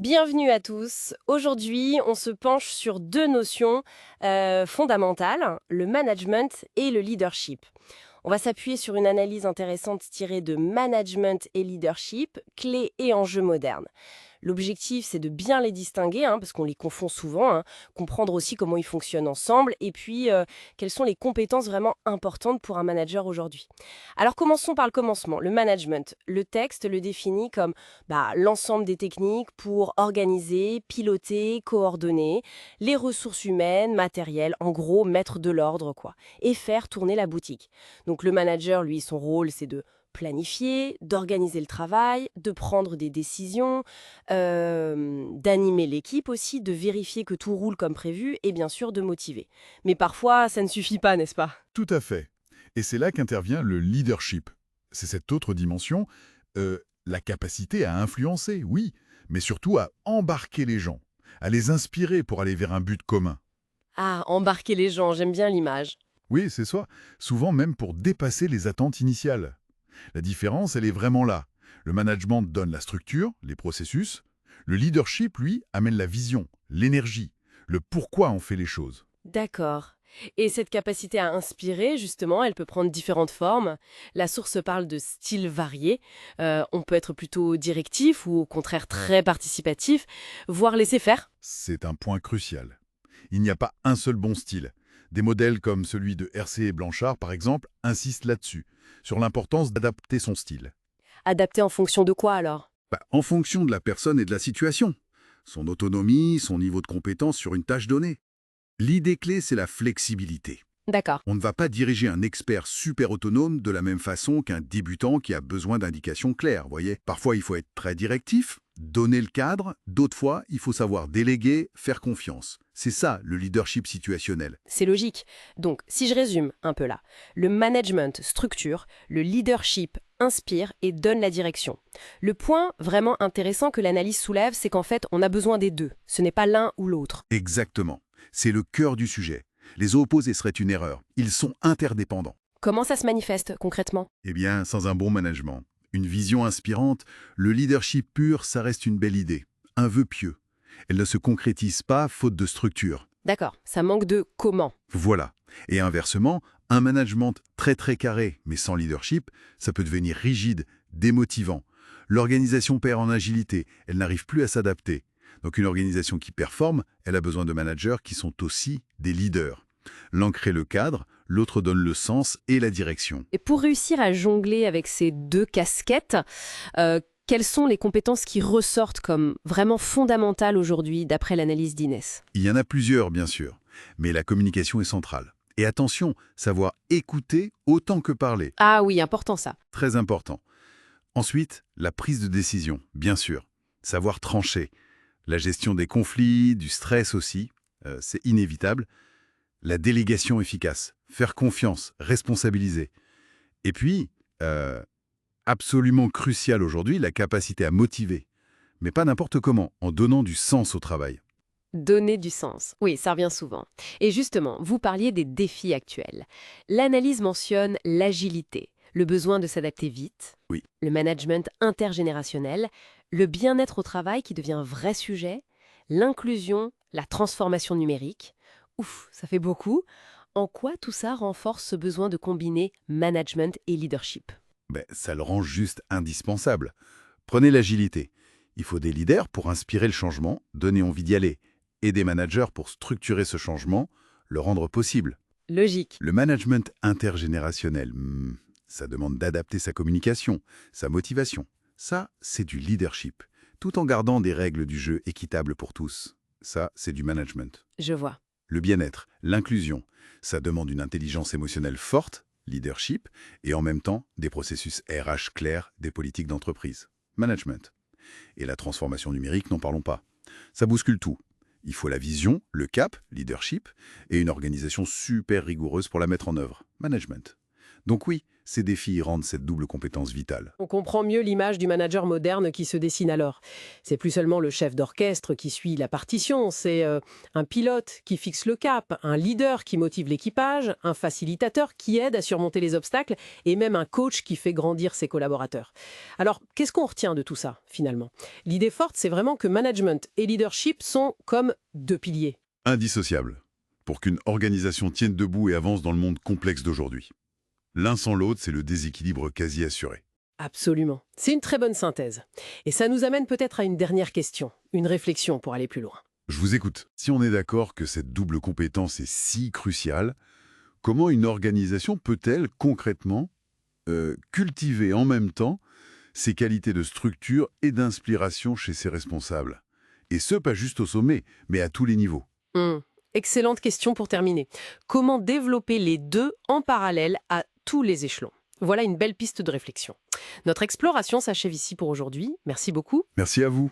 Bienvenue à tous. Aujourd'hui, on se penche sur deux notions fondamentales, le management et le leadership. On va s'appuyer sur une analyse intéressante tirée de Management et Leadership, clés et enjeux modernes. L'objectif, c'est de bien les distinguer, parce qu'on les confond souvent, comprendre aussi comment ils fonctionnent ensemble, et puis quelles sont les compétences vraiment importantes pour un manager aujourd'hui. Alors commençons par le commencement, le management. Le texte le définit comme l'ensemble des techniques pour organiser, piloter, coordonner les ressources humaines, matérielles, en gros mettre de l'ordre quoi, et faire tourner la boutique. Donc le manager, lui, son rôle, c'est de planifier, d'organiser le travail, de prendre des décisions, d'animer l'équipe aussi, de vérifier que tout roule comme prévu et bien sûr de motiver. Mais parfois, ça ne suffit pas, n'est-ce pas? Tout à fait. Et c'est là qu'intervient le leadership. C'est cette autre dimension, la capacité à influencer, oui, mais surtout à embarquer les gens, à les inspirer pour aller vers un but commun. Ah, embarquer les gens, j'aime bien l'image. Oui, c'est ça, souvent même pour dépasser les attentes initiales. La différence, elle est vraiment là. Le management donne la structure, les processus. Le leadership, lui, amène la vision, l'énergie, le pourquoi on fait les choses. D'accord. Et cette capacité à inspirer, justement, elle peut prendre différentes formes. La source parle de styles variés. On peut être plutôt directif ou au contraire très participatif, voire laisser faire. C'est un point crucial. Il n'y a pas un seul bon style. Des modèles comme celui de RC et Blanchard, par exemple, insistent là-dessus, sur l'importance d'adapter son style. Adapté en fonction de quoi alors? En fonction de la personne et de la situation. Son autonomie, son niveau de compétence sur une tâche donnée. L'idée clé, c'est la flexibilité. D'accord. On ne va pas diriger un expert super autonome de la même façon qu'un débutant qui a besoin d'indications claires, voyez. Parfois, il faut être très directif, donner le cadre, d'autres fois, il faut savoir déléguer, faire confiance. C'est ça, le leadership situationnel. C'est logique. Donc, si je résume un peu là, le management structure, le leadership inspire et donne la direction. Le point vraiment intéressant que l'analyse soulève, c'est qu'en fait, on a besoin des deux. Ce n'est pas l'un ou l'autre. Exactement. C'est le cœur du sujet. Les opposés seraient une erreur. Ils sont interdépendants. Comment ça se manifeste concrètement? Eh bien, sans un bon management, une vision inspirante, le leadership pur, ça reste une belle idée, un vœu pieux. Elle ne se concrétise pas faute de structure. D'accord, ça manque de comment. Voilà. Et inversement, un management très carré, mais sans leadership, ça peut devenir rigide, démotivant. L'organisation perd en agilité, elle n'arrive plus à s'adapter. Donc une organisation qui performe, elle a besoin de managers qui sont aussi des leaders. L'un crée le cadre, l'autre donne le sens et la direction. Et pour réussir à jongler avec ces deux casquettes, quelles sont les compétences qui ressortent comme vraiment fondamentales aujourd'hui d'après l'analyse d'Inès? Il y en a plusieurs, bien sûr, mais la communication est centrale. Et attention, savoir écouter autant que parler, Ah oui, important ça. très important. Ensuite, la prise de décision, bien sûr. Savoir trancher. La gestion des conflits, du stress aussi, c'est inévitable. La délégation efficace, faire confiance, responsabiliser. Et puis, absolument crucial aujourd'hui, la capacité à motiver. Mais pas n'importe comment, en donnant du sens au travail. Donner du sens. Oui, ça revient souvent. Et justement, vous parliez des défis actuels. L'analyse mentionne l'agilité, le besoin de s'adapter vite, Oui. le management intergénérationnel, le bien-être au travail qui devient un vrai sujet, l'inclusion, la transformation numérique. Ouf, ça fait beaucoup. En quoi tout ça renforce ce besoin de combiner management et leadership? Ça le rend juste indispensable. Prenez l'agilité. Il faut des leaders pour inspirer le changement, donner envie d'y aller, et des managers pour structurer ce changement, le rendre possible. Logique. Le management intergénérationnel, ça demande d'adapter sa communication, sa motivation. Ça, c'est du leadership, tout en gardant des règles du jeu équitables pour tous. Ça, c'est du management. Je vois. Le bien-être, l'inclusion, ça demande une intelligence émotionnelle forte, leadership, et en même temps des processus RH clairs, des politiques d'entreprise. Management. Et la transformation numérique, n'en parlons pas. Ça bouscule tout. Il faut la vision, le cap, leadership, et une organisation super rigoureuse pour la mettre en œuvre. Management. Donc oui, ces défis rendent cette double compétence vitale. On comprend mieux l'image du manager moderne qui se dessine alors. C'est plus seulement le chef d'orchestre qui suit la partition, c'est un pilote qui fixe le cap, un leader qui motive l'équipage, un facilitateur qui aide à surmonter les obstacles et même un coach qui fait grandir ses collaborateurs. Alors, qu'est-ce qu'on retient de tout ça, finalement? L'idée forte, c'est vraiment que management et leadership sont comme deux piliers. Indissociable, pour qu'une organisation tienne debout et avance dans le monde complexe d'aujourd'hui. L'un sans l'autre, c'est le déséquilibre quasi assuré. Absolument. C'est une très bonne synthèse. Et ça nous amène peut-être à une dernière question, une réflexion pour aller plus loin. Je vous écoute. Si on est d'accord que cette double compétence est si cruciale, comment une organisation peut-elle concrètement cultiver en même temps ses qualités de structure et d'inspiration chez ses responsables? Et ce, pas juste au sommet, mais à tous les niveaux. Excellente question pour terminer. Comment développer les deux en parallèle à tous les échelons? Voilà une belle piste de réflexion. Notre exploration s'achève ici pour aujourd'hui. Merci beaucoup. Merci à vous.